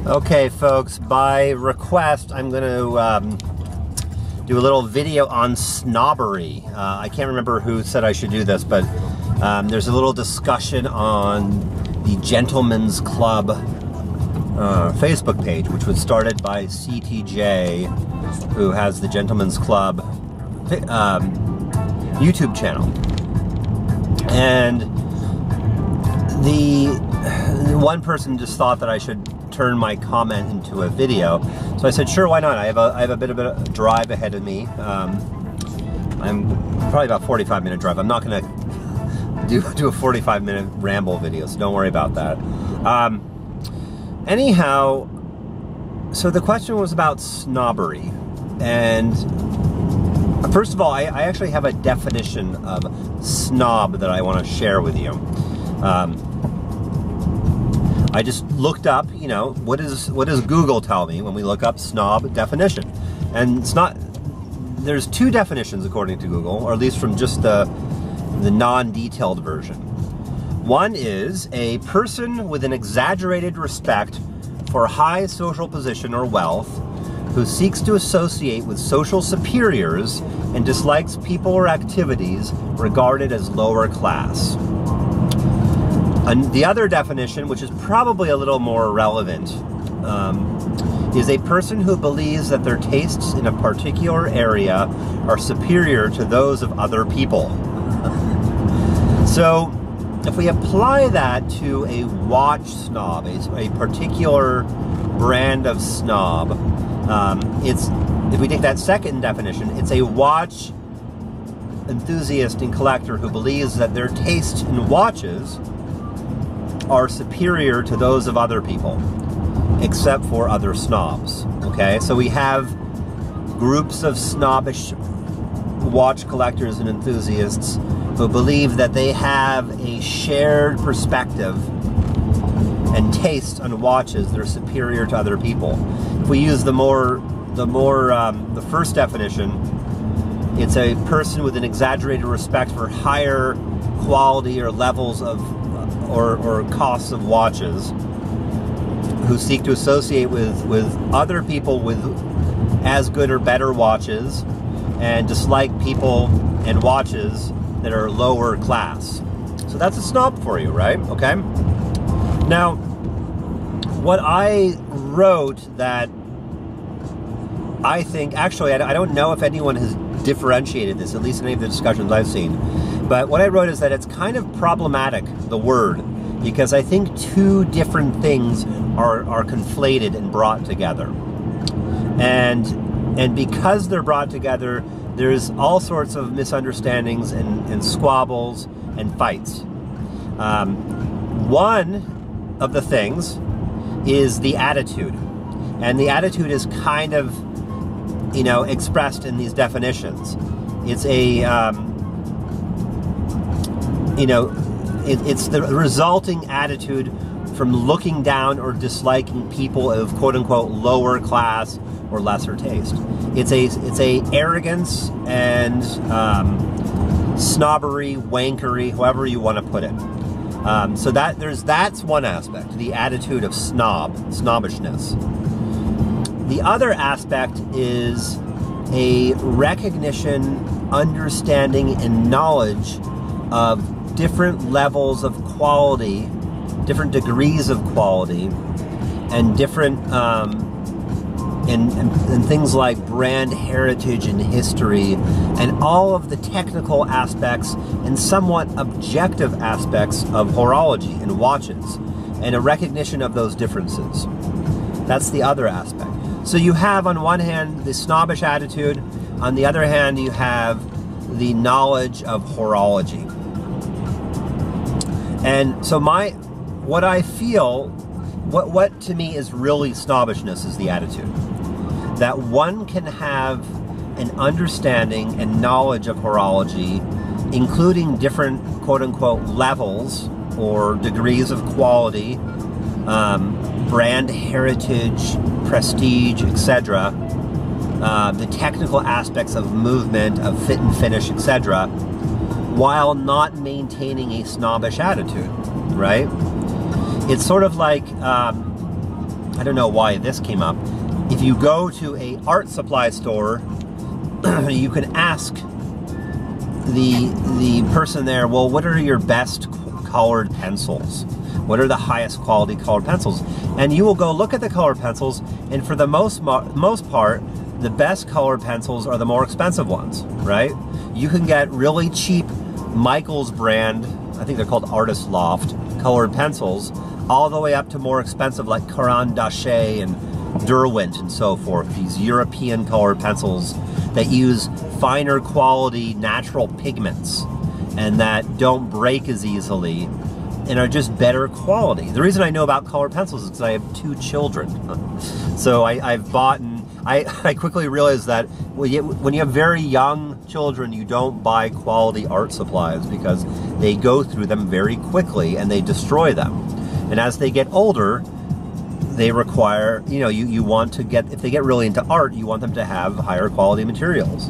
Okay, folks, by request, I'm going to do a little video on snobbery. I can't remember who said I should do this, but there's a little discussion on the Gentlemen's Club Facebook page, which was started by CTJ, who has the Gentlemen's Club YouTube channel. And the one person just thought that I should turn my comment into a video, so I said, sure, why not? I have a bit of a drive ahead of me. I'm probably about 45-minute drive. I'm not going to do a 45-minute ramble video, so don't worry about that. Anyhow, so the question was about snobbery, and first of all, I actually have a definition of snob that I want to share with you. I just looked up, you know, what does Google tell me when we look up snob definition? And it's not, there's two definitions according to Google, or at least from just the non-detailed version. One is a person with an exaggerated respect for high social position or wealth who seeks to associate with social superiors and dislikes people or activities regarded as lower class. And the other definition, which is probably a little more relevant, is a person who believes that their tastes in a particular area are superior to those of other people. So, if we apply that to a watch snob, a particular brand of snob, if we take that second definition, it's a watch enthusiast and collector who believes that their taste in watches are superior to those of other people, except for other snobs. Okay, so we have groups of snobbish watch collectors and enthusiasts who believe that they have a shared perspective and taste on watches that are superior to other people. If we use the first definition, it's a person with an exaggerated respect for higher quality or levels of or costs of watches, who seek to associate with other people with as good or better watches and dislike people and watches that are lower class. So that's a snob for you, right? Okay. Now, what I wrote that I think, actually, I don't know if anyone has differentiated this, at least in any of the discussions I've seen. But what I wrote is that it's kind of problematic, the word, because I think two different things are conflated and brought together. And because they're brought together, there's all sorts of misunderstandings and squabbles and fights. One of the things is the attitude. And the attitude is kind of, you know, expressed in these definitions. It's a, you know, it's the resulting attitude from looking down or disliking people of quote-unquote lower class or lesser taste. It's a arrogance and snobbery, wankery, however you want to put it. So that's one aspect, the attitude of snobbishness. The other aspect is a recognition, understanding, and knowledge of different levels of quality, different degrees of quality, and different and things like brand heritage and history, and all of the technical aspects and somewhat objective aspects of horology and watches, and a recognition of those differences. That's the other aspect. So you have on one hand the snobbish attitude, on the other hand you have the knowledge of horology. And so what I feel, what to me is really snobbishness is the attitude. That one can have an understanding and knowledge of horology, including different quote-unquote levels or degrees of quality, brand heritage, prestige, etc., the technical aspects of movement, of fit and finish, etc., while not maintaining a snobbish attitude, right? It's sort of like I don't know why this came up. If you go to a art supply store, you can ask the person there, well, what are your best colored pencils? What are the highest quality colored pencils? And you will go look at the colored pencils, and for the most part, the best colored pencils are the more expensive ones, right? You can get really cheap Michaels brand, I think they're called Artist Loft, colored pencils, all the way up to more expensive like Caran d'Ache and Derwent and so forth. These European colored pencils that use finer quality natural pigments and that don't break as easily and are just better quality. The reason I know about colored pencils is because I have 2 children. So I've bought, and I quickly realized that when you have very young children, you don't buy quality art supplies because they go through them very quickly and they destroy them. And as they get older, they require, you know, you want to get, if they get really into art, you want them to have higher quality materials.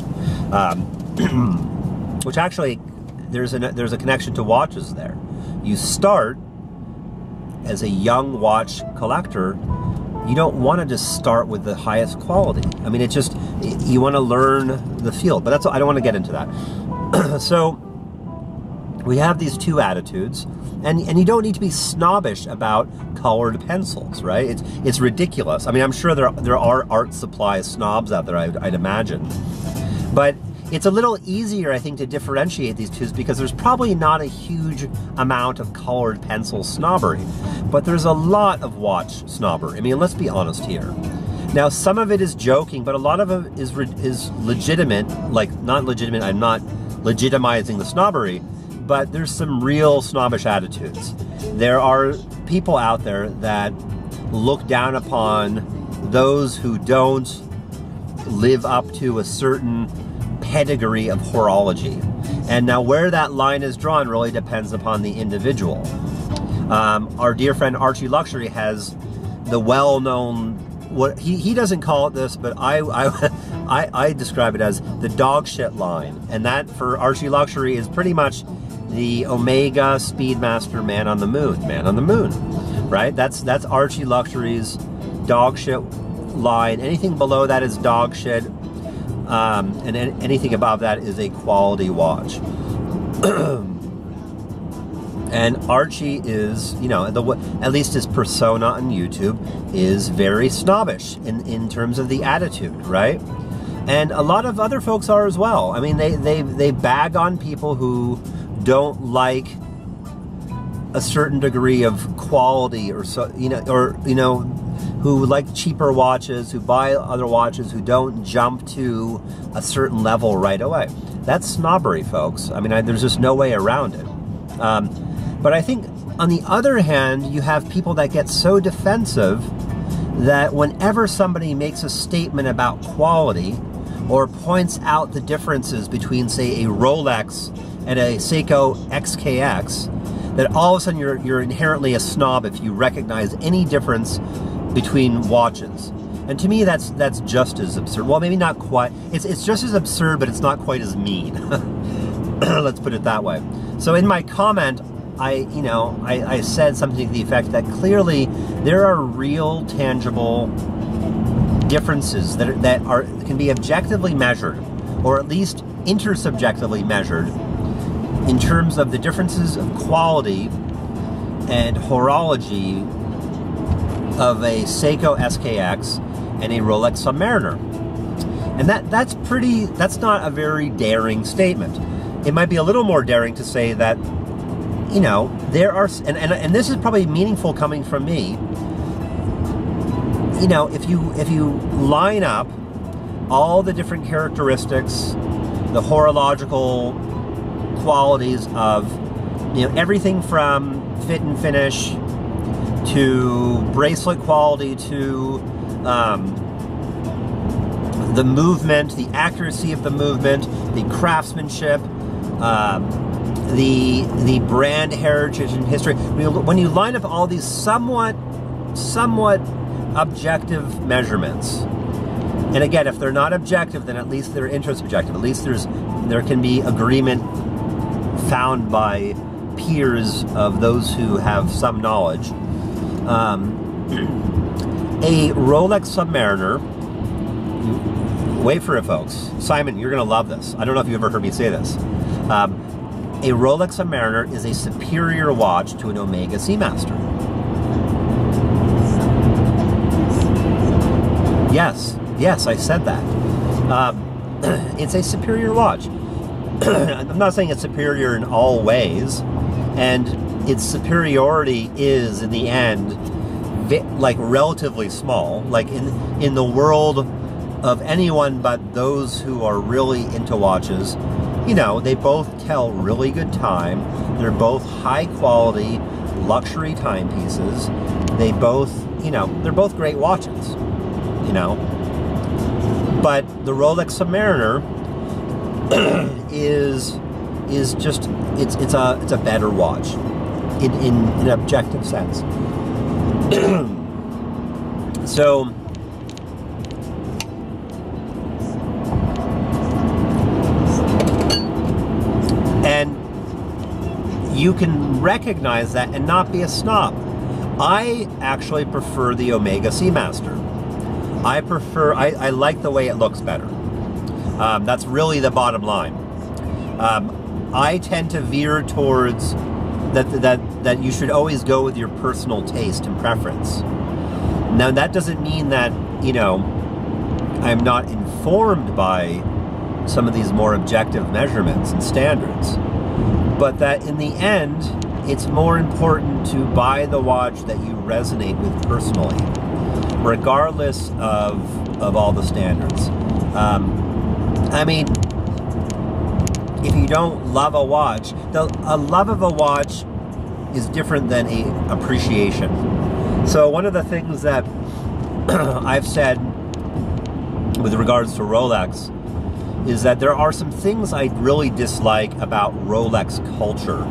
Which actually, there's a connection to watches there. You start as a young watch collector, you don't want to just start with the highest quality. I mean, it's just, you want to learn the field, but that's, I don't want to get into that. So we have these 2 attitudes, and you don't need to be snobbish about colored pencils, right? It's ridiculous. I mean, I'm sure there are art supply snobs out there, I'd imagine. But it's a little easier, I think, to differentiate these 2 because there's probably not a huge amount of colored pencil snobbery, but there's a lot of watch snobbery. I mean, let's be honest here. Now, some of it is joking, but a lot of it is legitimate, like, not legitimate, I'm not legitimizing the snobbery, but there's some real snobbish attitudes. There are people out there that look down upon those who don't live up to a certain pedigree of horology. And now where that line is drawn really depends upon the individual. Our dear friend Archie Luxury has the well-known, what he doesn't call it this, but I describe it as the dog shit line. And that for Archie Luxury is pretty much the Omega Speedmaster Man on the Moon, right? That's Archie Luxury's dog shit line. Anything below that is dog shit. And anything above that is a quality watch. And Archie is, you know, at least his persona on YouTube is very snobbish in terms of the attitude, right? And a lot of other folks are as well. I mean, they bag on people who don't like a certain degree of quality, or so, you know, who like cheaper watches, who buy other watches, who don't jump to a certain level right away. That's snobbery, folks. I mean, there's just no way around it. But I think, on the other hand, you have people that get so defensive that whenever somebody makes a statement about quality or points out the differences between, say, a Rolex and a Seiko XKX, that all of a sudden you're inherently a snob if you recognize any difference between watches. And to me, that's just as absurd. Well, maybe not quite. It's just as absurd, but it's not quite as mean. Let's put it that way. So in my comment, I said something to the effect that clearly there are real, tangible differences that can be objectively measured, or at least intersubjectively measured, in terms of the differences of quality and horology of a Seiko SKX and a Rolex Submariner. And that's not a very daring statement. It might be a little more daring to say that, you know, there are, and this is probably meaningful coming from me, you know, if you line up all the different characteristics, the horological qualities of, you know, everything from fit and finish to bracelet quality to the movement, the accuracy of the movement, the craftsmanship, the brand heritage and history. When you line up all these somewhat objective measurements, and again, if they're not objective, then at least they're introsubjective. At least there can be agreement found by peers of those who have some knowledge. A Rolex Submariner, wait for it folks, Simon, you're gonna love this. I don't know if you've ever heard me say this. A Rolex Submariner is a superior watch to an Omega Seamaster. Yes, I said that. It's a superior watch. I'm not saying it's superior in all ways, and its superiority is, in the end, like relatively small. Like in the world of anyone but those who are really into watches, you know, they both tell really good time. They're both high quality luxury timepieces. They both, you know, they're both great watches, you know. But the Rolex Submariner is just it's a better watch in an objective sense. So and you can recognize that and not be a snob. I actually prefer the Omega Seamaster. I like the way it looks better. That's really the bottom line. I tend to veer towards that you should always go with your personal taste and preference. Now that doesn't mean that, you know, I'm not informed by some of these more objective measurements and standards, but that in the end, it's more important to buy the watch that you resonate with personally, regardless of all the standards. I mean, if you don't love a watch, a love of a watch is different than a appreciation. So one of the things that I've said with regards to Rolex is that there are some things I really dislike about Rolex culture.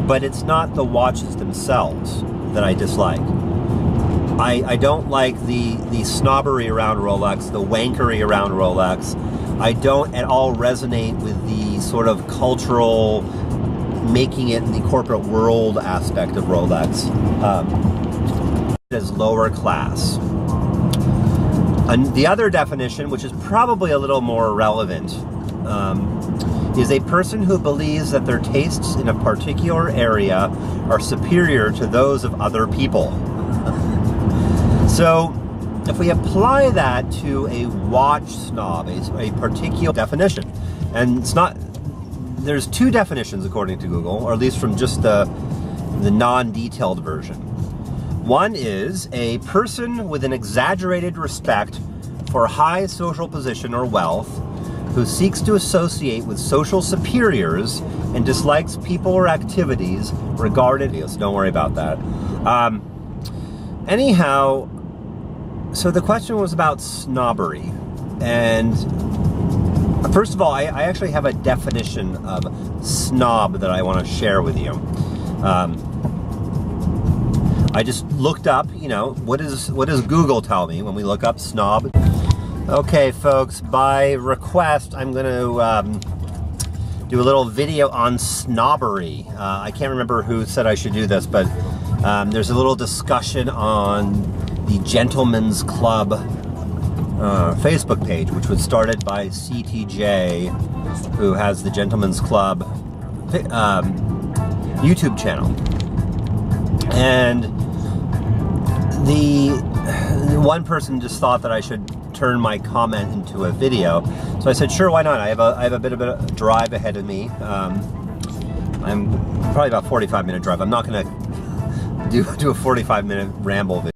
But it's not the watches themselves that I dislike. I don't like the snobbery around Rolex, the wankery around Rolex. I don't at all resonate with the sort of cultural making it in the corporate world aspect of Rolex. As lower class. And the other definition, which is probably a little more relevant, is a person who believes that their tastes in a particular area are superior to those of other people. So, if we apply that to a watch snob, a particular definition, and it's not, there's two definitions according to Google, or at least from just the non-detailed version. One is a person with an exaggerated respect for high social position or wealth, who seeks to associate with social superiors and dislikes people or activities regarded as, don't worry about that. Anyhow, so the question was about snobbery. And first of all, I actually have a definition of snob that I want to share with you. I just looked up, you know, what does Google tell me when we look up snob? Okay, folks, by request, I'm going to do a little video on snobbery. I can't remember who said I should do this, but there's a little discussion on the Gentlemen's Club Facebook page, which was started by CTJ, who has the Gentlemen's Club YouTube channel. And the one person just thought that I should turn my comment into a video, so I said, sure, why not? I have a bit of a drive ahead of me. I'm probably about 45-minute drive. I'm not going to do a 45-minute ramble video.